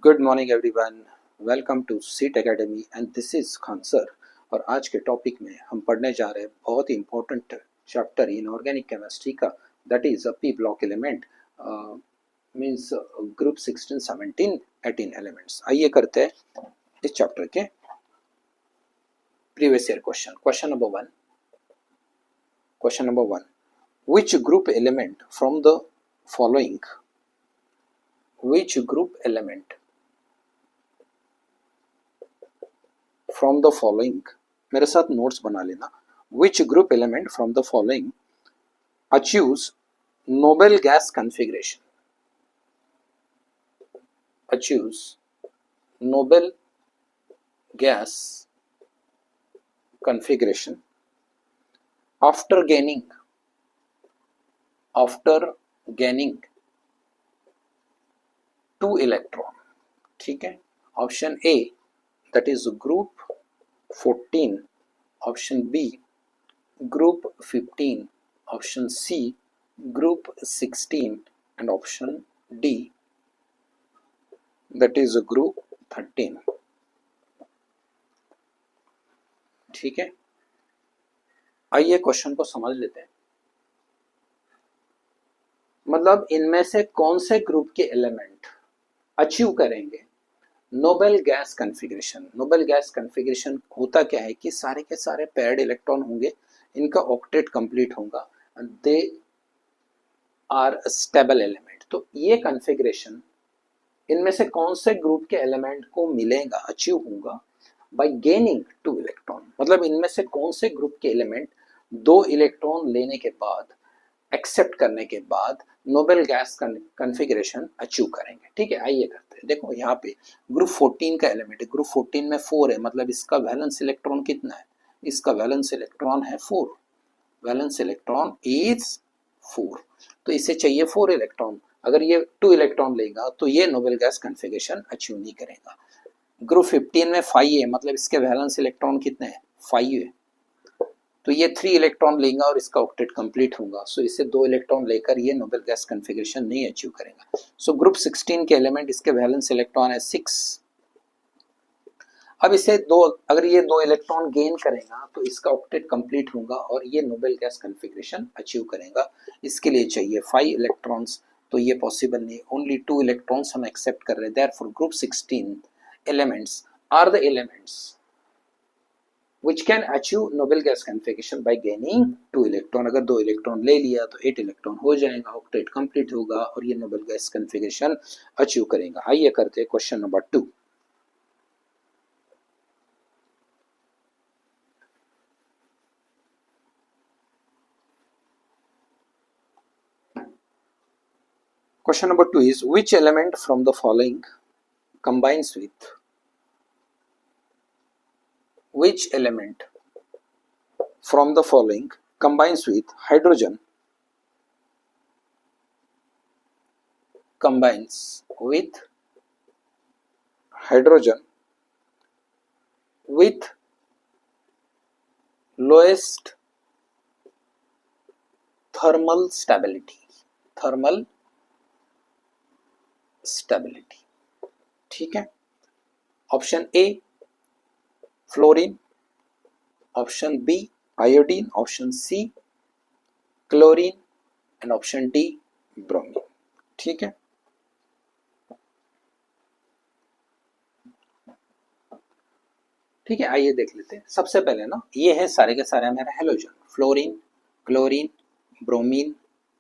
Good morning everyone, welcome to seat academy and this is Khan sir. और आज के topic में हम पढ़ने जा रहे हैं बहुत ही important chapter in organic chemistry का, that is P block element means group 16, 17, 18 elements. आइए करते हैं इस चैप्टर के previous year question. Question number one, which group element from the following मेरे साथ नोट्स बना लेना। which group element from the following achieves noble gas configuration after gaining 2 electron। ठीक है, option A that is group 14, option B group 15, option C group 16 and option D that is group 13। ठीक है, आइए question को समझ लेते हैं। मतलब इनमें से कौन से ग्रुप के एलिमेंट अचीव करेंगे noble gas configuration. Noble gas configuration होता क्या है कि सारे के सारे पेयर्ड इलेक्ट्रॉन होंगे, इनका ऑक्टेट कंप्लीट होगा, दे आर स्टेबल एलिमेंट। तो ये कॉन्फ़िगरेशन इनमें से कौन से ग्रुप के एलिमेंट को मिलेगा, अचीव होगा बाय गेनिंग 2 इलेक्ट्रॉन। मतलब इनमें से कौन से ग्रुप के एलिमेंट 2 इलेक्ट्रॉन लेने के बाद, एक्सेप्ट करने के बाद नोबेल गैस कॉन्फ़िगरेशन अचीव करेंगे। ठीक है, आइए करते हैं। देखो यहाँ पे ग्रुप 14 का एलिमेंट है, ग्रुप 14 में 4 है, मतलब इसका वैलेंस इलेक्ट्रॉन कितना है, इसका वैलेंस इलेक्ट्रॉन है 4, वैलेंस इलेक्ट्रॉन इज 4, तो इसे चाहिए 4 इलेक्ट्रॉन। अगर ये 2 इलेक्ट्रॉन लेगा तो ये नोबेल गैस कॉन्फ़िगरेशन अचीव नहीं करेगा। ग्रुप 15 में 5 है, मतलब इसके वैलेंस इलेक्ट्रॉन कितने हैं, 5 है, तो ये 3 इलेक्ट्रॉन लेगा और इसका ऑक्टेट कंप्लीट होगा। सो इसे 2 इलेक्ट्रॉन लेकर ये नोबेल गैस कॉन्फ़िगरेशन नहीं अचीव करेगा। सो ग्रुप 16 के एलिमेंट, इसके वैलेंस इलेक्ट्रॉन है 6। अब इसे अगर ये 2 इलेक्ट्रॉन गेन करेगा तो इसका ऑक्टेट कंप्लीट होगा और ये नोबेल गैस कॉन्फ़िगरेशन अचीव करेगा। इसके लिए चाहिए 5 इलेक्ट्रॉन्स, तो ये पॉसिबल नहीं, ओनली 2 इलेक्ट्रॉन्स हम एक्सेप्ट कर रहे हैं। Therefore group 16 elements are the elements which can achieve Nobel gas configuration by gaining 2 electron. अगर 2 इलेक्ट्रॉन ले लिया तो 8 इलेक्ट्रॉन हो जाएगा, ऑक्टेट कंप्लीट होगा और ये नोबेल गैस कॉन्फ़िगरेशन अचीव करेगा। आइए करते हैं question number 2। Question number 2 is which element from the following combines with hydrogen with lowest thermal stability। ठीक है, option A fluorine, option B iodine, option C chlorine and option D bromine. ठीक है, आइए देख लेते हैं। सबसे पहले ना, ये है सारे के सारे मेरा halogen, fluorine, chlorine, bromine,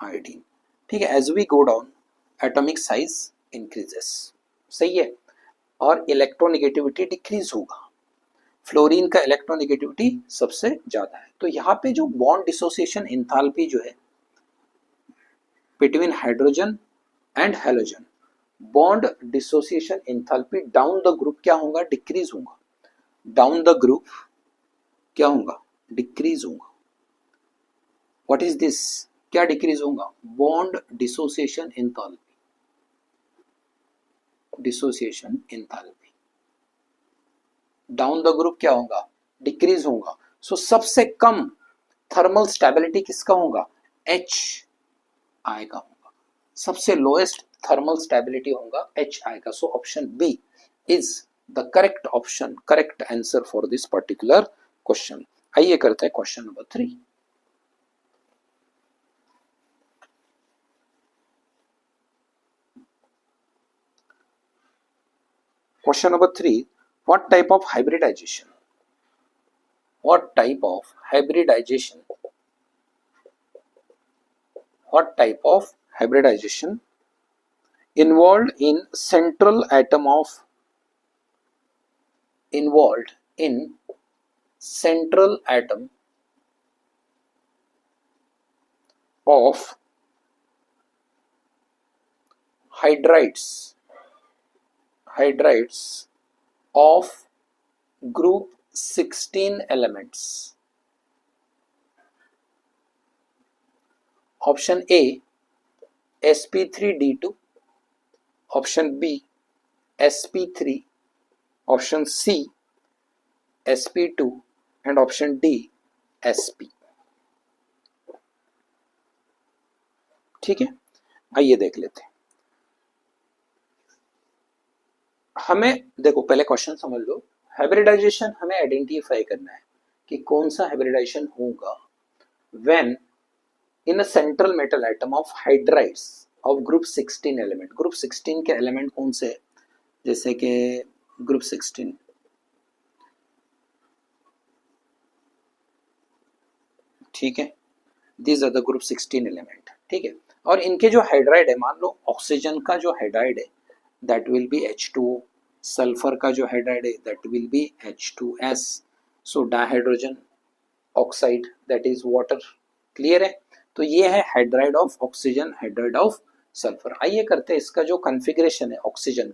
iodine. ठीक है, as we go down atomic size increases, सही है, और इलेक्ट्रोनेगेटिविटी डिक्रीज होगा। फ्लोरीन का इलेक्ट्रोनेगेटिविटी सबसे ज्यादा है। तो यहाँ पे जो बॉन्ड डिसोसिएशन एंथैल्पी जो है between hydrogen and halogen, bond dissociation enthalpy down the group क्या होगा, डिक्रीज होगा। डाउन द ग्रुप क्या होगा, डिक्रीज होगा। व्हाट इज दिस, क्या डिक्रीज होगा, bond dissociation enthalpy, down the group क्या होगा, डिक्रीज होगा। सो सबसे कम थर्मल स्टेबिलिटी किसका होगा, H आएगा होगा। सबसे लोएस्ट थर्मल स्टेबिलिटी होगा H आएगा. So option B is the correct option, correct answer for this particular question. आइए करते हैं question number 3. Question number 3. What type of hybridization? What type of hybridization? What type of hybridization involved in central atom of hydrides of group 16 elements? Option A sp3d2, option B sp3, option C sp2 and option D sp. ठीक है, आइए देख लेते हैं. हमें देखो पहले question समझ लो. हाइब्रिडाइजेशन हमें आइडेंटिफाई करना है कि कौन सा हाइब्रिडाइजेशन होगा when in a central metal atom of hydrides of group 16 element. Group 16 के एलिमेंट कौन से है? जैसे कि ग्रुप 16 ठीक है, these are the group 16 element. ठीक है, और इनके जो हाइड्राइड है, मान लो ऑक्सीजन का जो हाइड्राइड है that will B H2O, sulphur का जो हाइड्राइड है that will B H2S, so dihydrogen oxide that is water. Clear है? तो ये है hydride of oxygen, hydride of sulphur. आइए करते हैं इसका जो कॉन्फ़िगरेशन है ऑक्सीजन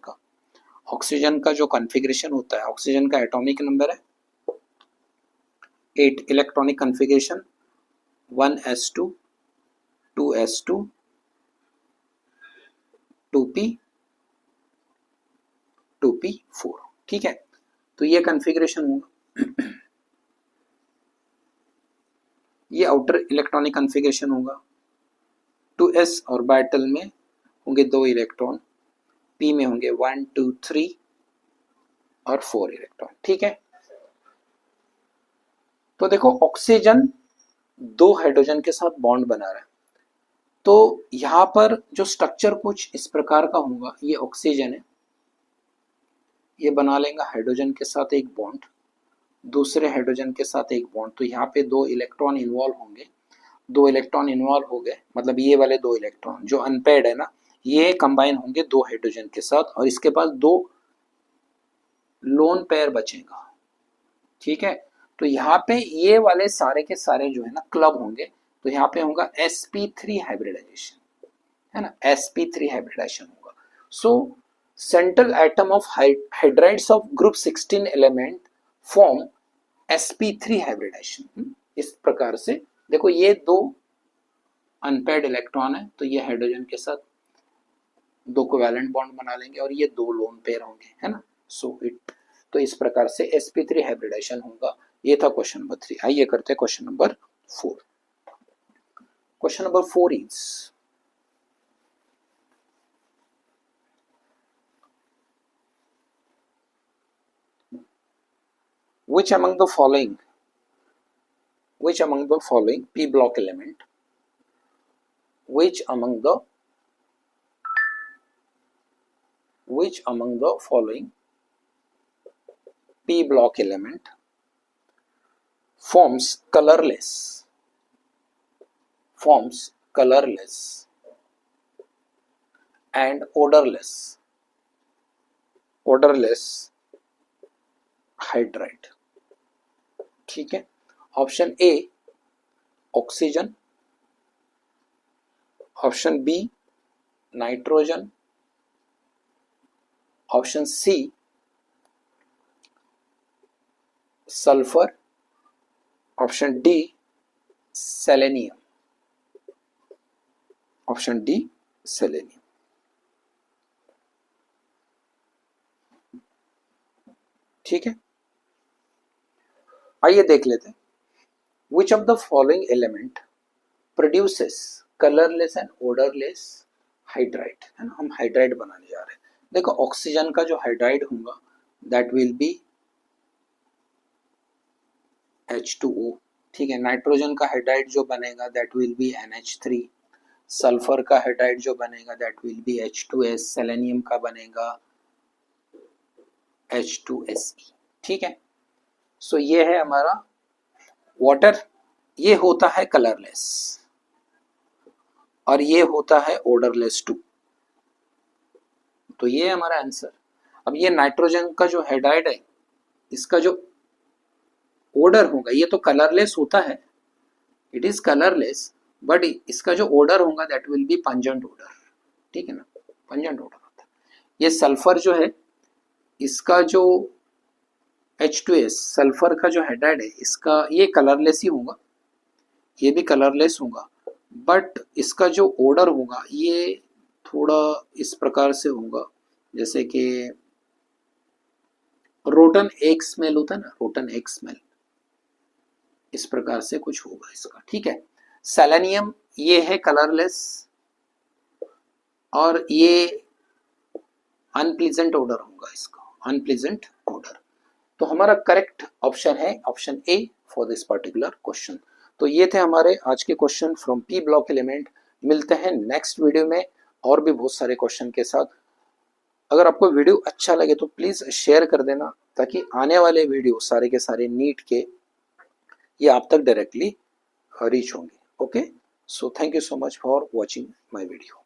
का जो कॉन्फ़िगरेशन होता है. ऑक्सीजन का एटॉमिक नंबर है 8, electronic configuration 1s2 2s2 2p 2p4. ठीक है, तो ये कॉन्फ़िगरेशन होगा. ये आउटर इलेक्ट्रॉनिक कॉन्फ़िगरेशन होगा. 2s ऑर्बिटल में होंगे 2 इलेक्ट्रॉन, p में होंगे 1 2 3 और 4 इलेक्ट्रॉन. ठीक है, तो देखो ऑक्सीजन 2 हाइड्रोजन के साथ बॉन्ड बना रहा है. तो यहां पर जो स्ट्रक्चर कुछ इस प्रकार का होगा. ये ऑक्सीजन है, ये बना लेगा हाइड्रोजन के साथ एक बॉन्ड, दूसरे हाइड्रोजन के साथ एक बॉन्ड. तो यहाँ पे 2 इलेक्ट्रॉन इन्वॉल्व होंगे. 2 इलेक्ट्रॉन इन्वॉल्व हो गए, मतलब ये वाले 2 इलेक्ट्रॉन जो अनपेयर्ड है ना, ये कंबाइन होंगे 2 हाइड्रोजन के साथ और इसके पास 2 लोन पेयर बचेगा. ठीक है, तो यहाँ पे ये वाले सारे के सारे जो है ना क्लब होंगे. तो यहाँ पे होगा sp3 हाइब्रिडाइजेशन, है ना, sp3 हाइब्रिडाइजेशन होगा. सो central atom of hydrides of group 16 element form sp3 hybridization. इस प्रकार से देखो ये 2 अनपेयर्ड इलेक्ट्रॉन है, तो ये हाइड्रोजन के साथ 2 कोवैलेंट बॉन्ड बना लेंगे और ये 2 लोन पेयर होंगे, है ना. सो तो इस प्रकार से sp3 हाइब्रिडाइजेशन होगा. ये था क्वेश्चन नंबर 3. आइए करते हैं question number 4. Question number 4 is which among the following p block element which among the following p block element forms colorless and odorless hydride. ठीक है, option A oxygen, option B nitrogen, option C sulphur, option D selenium. Option D selenium. ठीक है, आइए देख लेते हैं. Which of the following element produces colorless and odorless hydride, है ना, हम हाइड्राइड बनाने जा रहे हैं। देखो ऑक्सीजन का जो हाइड्राइड होगा दैट विल बी H2O, ठीक है। नाइट्रोजन का हाइड्राइड जो बनेगा that will B NH3, sulphur का हाइड्राइड जो बनेगा that will B H2S, selenium का बनेगा H2Se, ठीक है। सो ये है हमारा वाटर, ये होता है कलरलेस और ये होता है ओडरलेस टू। तो ये है हमारा आंसर। अब ये नाइट्रोजन का जो हाइड्राइड है इसका जो ओडर होगा, ये तो कलरलेस होता है, इट इज कलरलेस, बट इसका जो ओडर होगा that will be pungent odour, ठीक है ना, पंजेंट ओडर होता है। ये सल्फर जो है इसका जो H2S सल्फर का जो हाइड्राइड है इसका ये कलरलेस ही होगा, ये भी कलरलेस होगा, बट इसका जो ओडर होगा ये थोड़ा इस प्रकार से होगा जैसे कि रोटन एग स्मेल होता है ना, रोटन एग स्मेल, इस प्रकार से कुछ होगा इसका, ठीक है। सेलेनियम ये है कलरलेस और ये अनप्लीजेंट ओडर होगा इसका, अनप्लीजेंट ओडर। तो हमारा करेक्ट ऑप्शन है option A for this particular question. तो ये थे हमारे आज के question from P block element. मिलते हैं नेक्स्ट वीडियो में और भी बहुत सारे क्वेश्चन के साथ। अगर आपको वीडियो अच्छा लगे तो प्लीज शेयर कर देना ताकि आने वाले वीडियो सारे के सारे नीट के ये आप तक डायरेक्टली रीच होंगे। Okay, so thank you so much for watching my video.